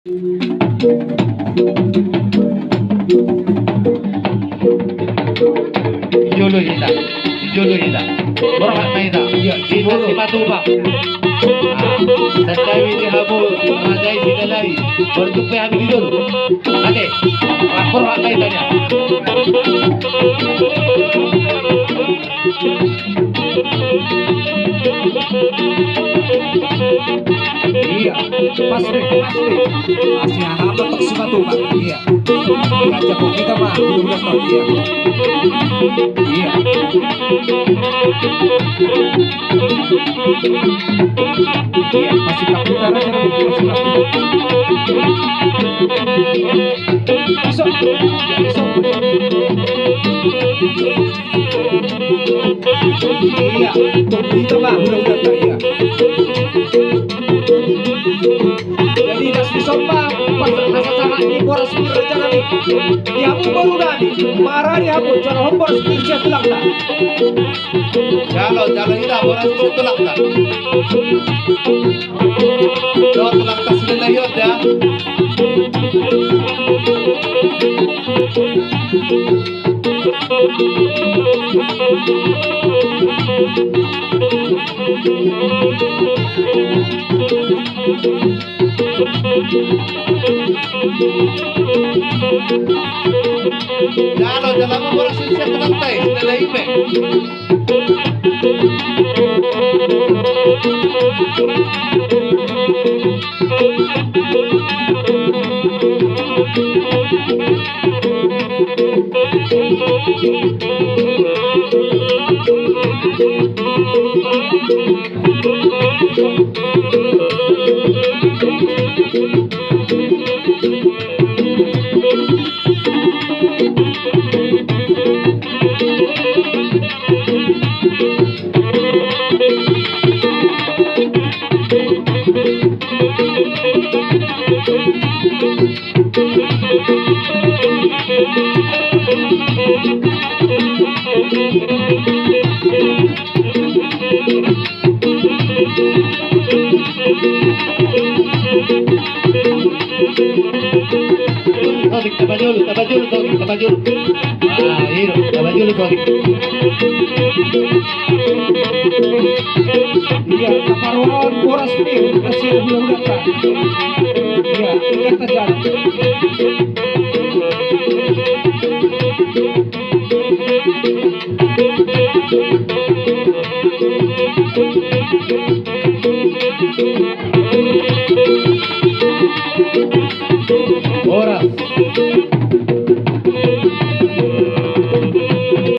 Juluhida, Juluhida, Borhat Maida, Iya, Dita si Matubang. Sandawi di Habu, Rajai si Dalai, Bertupe Habib Dulu. Ade, Borhat Maida nya. Iya, pasti masih hamba tak suka tuh Pak. Iya, ngajak kita mah udah tahu iya. Iya, iya masih kaputar aja nih, masih kaputar. Besok, ya besok. Iya, tunggu kita mah udah tahu iya. Jadi nasi sompang pas rasa sama ini boros kerja kami. Ya aku baru tadi marah dia aku jangan hombor kerja tulang tak. Jalo ida, Borhat si Tulak tak. Do Tulak tak sila yun ya. Jalo, jalan mo Borhat si Tulak tak, sila ibe. Sodik, tabajul, Sodik, tabajul. Ah, hiro, tabajul, Sodik. Iya, kaparuan boros nih kasih udah tak. Iya, ingat aja. Borhat.